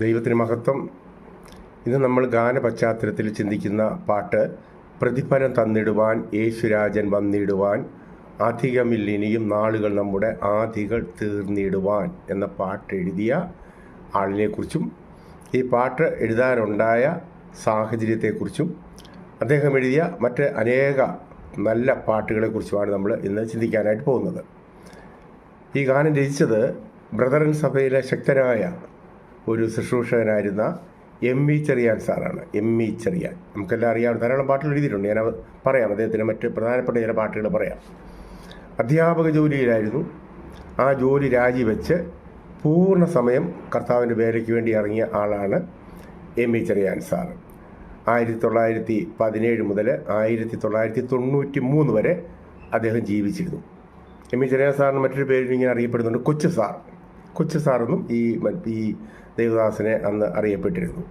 ദൈവത്തിന് മഹത്വം. ഇന്ന് നമ്മൾ ഗാന പശ്ചാത്തലത്തിൽ ചിന്തിക്കുന്ന പാട്ട് പ്രതിഫലം തന്നിടുവാൻ യേശുരാജൻ വന്നിടുവാൻ അധികമില്ലിനിയും നാളുകൾ നമ്മുടെ ആദികൾ തീർന്നിടുവാൻ എന്ന പാട്ട് എഴുതിയ ആളിനെക്കുറിച്ചും ഈ പാട്ട് എഴുതാനുണ്ടായ സാഹചര്യത്തെക്കുറിച്ചും അദ്ദേഹം എഴുതിയ മറ്റ് അനേക നല്ല പാട്ടുകളെക്കുറിച്ചുമാണ് നമ്മൾ ഇന്ന് ചിന്തിക്കാനായിട്ട് പോകുന്നത്. ഈ ഗാനം രചിച്ചത് ബ്രദറൻ സഭയിലെ ശക്തനായ ഒരു ശുശ്രൂഷകനായിരുന്ന എം വി ചെറിയാൻ സാറാണ്. എം വി ചെറിയാൻ നമുക്കെല്ലാം അറിയാവുന്ന ധാരാളം പാട്ടുകൾ എഴുതിയിട്ടുണ്ട്. ഞാൻ പറയാം, അദ്ദേഹത്തിന് മറ്റ് പ്രധാനപ്പെട്ട ചില പാട്ടുകൾ പറയാം. അധ്യാപക ജോലിയിലായിരുന്നു. ആ ജോലി രാജിവെച്ച് പൂർണ്ണ സമയം കർത്താവിൻ്റെ വേലയ്ക്ക് വേണ്ടി ഇറങ്ങിയ ആളാണ് എം വി ചെറിയാൻ സാർ. 1917 മുതൽ 1993 വരെ അദ്ദേഹം ജീവിച്ചിരുന്നു. എം വി ചെറിയാൻ സാറിന് മറ്റൊരു പേരിൽ ഇങ്ങനെ അറിയപ്പെടുന്നുണ്ട്, കൊച്ചു സാർ. കൊച്ചു സാറെന്നും ഈ ദേവദാസനെ അന്ന് അറിയപ്പെട്ടിരുന്നു.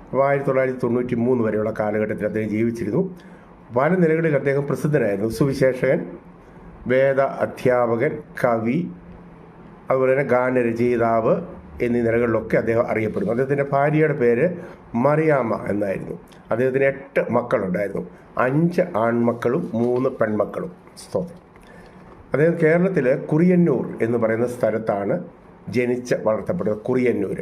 അപ്പോൾ 1993 വരെയുള്ള കാലഘട്ടത്തിൽ അദ്ദേഹം ജീവിച്ചിരുന്നു. പല നിലകളിൽ അദ്ദേഹം പ്രസിദ്ധനായിരുന്നു. സുവിശേഷകൻ, വേദ അധ്യാപകൻ, കവി, അതുപോലെ തന്നെ ഗാനരചയിതാവ് എന്നീ നിലകളിലൊക്കെ അദ്ദേഹം അറിയപ്പെടുന്നു. അദ്ദേഹത്തിൻ്റെ ഭാര്യയുടെ പേര് മറിയാമ്മ എന്നായിരുന്നു. അദ്ദേഹത്തിന് 8 മക്കളുണ്ടായിരുന്നു. 5 ആൺമക്കളും 3 പെൺമക്കളും. സ്തോത്രം. അദ്ദേഹം കേരളത്തിൽ കുറിയന്നൂർ എന്ന് പറയുന്ന സ്ഥലത്താണ് ജനിച്ച് വളർത്തപ്പെട്ടത്. കുറിയന്നൂർ.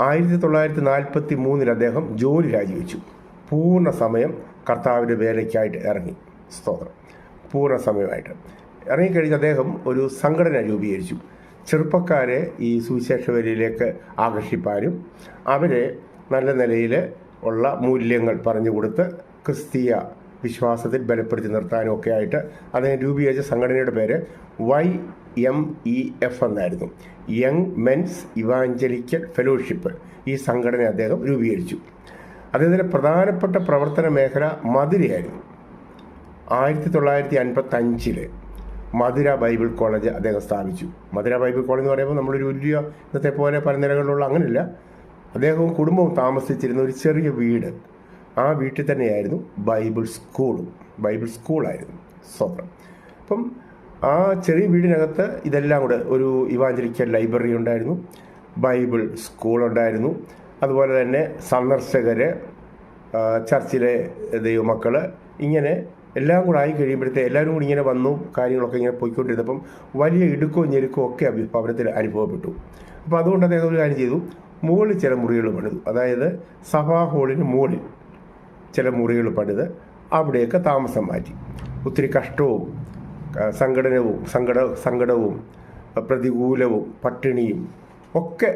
1943 അദ്ദേഹം ജോലി രാജിവെച്ചു. പൂർണ്ണ സമയം കർത്താവിൻ്റെ വേലയ്ക്കായിട്ട് ഇറങ്ങി. സ്തോത്രം. പൂർണ്ണ സമയമായിട്ട് ഇറങ്ങിക്കഴിഞ്ഞ് അദ്ദേഹം ഒരു സംഘടന രൂപീകരിച്ചു. ചെറുപ്പക്കാരെ ഈ സുവിശേഷ വേലയിലേക്ക് ആകർഷിപ്പാനും അവരെ നല്ല നിലയിൽ ഉള്ള മൂല്യങ്ങൾ പറഞ്ഞു കൊടുത്ത് ക്രിസ്തീയ വിശ്വാസത്തിൽ ബലപ്പെടുത്തി നിർത്താനും ഒക്കെ ആയിട്ട് അദ്ദേഹം രൂപീകരിച്ച സംഘടനയുടെ പേര് YMEF എന്നായിരുന്നു. Young men's evangelical fellowship. ഈ സംഘടന അദ്ദേഹം രൂപീകരിച്ചു. അദ്ദേഹത്തിൻ്റെ പ്രധാനപ്പെട്ട പ്രവർത്തന മേഖല മധുരയായിരുന്നു. 1955 മധുര ബൈബിൾ കോളേജ് അദ്ദേഹം സ്ഥാപിച്ചു. മധുര ബൈബിൾ കോളേജ് എന്ന് പറയുമ്പോൾ നമ്മളൊരു വലിയ ഇന്നത്തെ പോലെ പല നിലകളിലുള്ള അങ്ങനെയില്ല. അദ്ദേഹവും കുടുംബവും താമസിച്ചിരുന്ന ഒരു ചെറിയ വീട്, ആ വീട്ടിൽ തന്നെയായിരുന്നു ബൈബിൾ സ്കൂളായിരുന്നു. സ്വന്തം. അപ്പം ആ ചെറിയ വീടിനകത്ത് ഇതെല്ലാം കൂടെ ഒരു ഇവാഞ്ചലിക്കൽ ലൈബ്രറി ഉണ്ടായിരുന്നു, ബൈബിൾ സ്കൂളുണ്ടായിരുന്നു, അതുപോലെ തന്നെ സന്ദർശകർ, ചർച്ചിലെ ദൈവമക്കൾ, ഇങ്ങനെ എല്ലാം കൂടെ ആയി കഴിയുമ്പോഴത്തെ എല്ലാവരും കൂടി ഇങ്ങനെ വന്നു കാര്യങ്ങളൊക്കെ ഇങ്ങനെ പോയിക്കൊണ്ടിരുന്നപ്പം വലിയ ഇടുക്കവും ഞെരുക്കവും ഒക്കെ ഭവനത്തിൽ അനുഭവപ്പെട്ടു. അപ്പോൾ അതുകൊണ്ട് അദ്ദേഹം ഒരു കാര്യം ചെയ്തു, മുകളിൽ ചില മുറികൾ പണിതു. അതായത് സഭാ ഹാളിന് മുകളിൽ ചില മുറികൾ പണിത് അവിടെയൊക്കെ താമസം മാറ്റി. ഒത്തിരി കഷ്ടവും സങ്കടവും പ്രതികൂലവും പട്ടിണിയും ഒക്കെ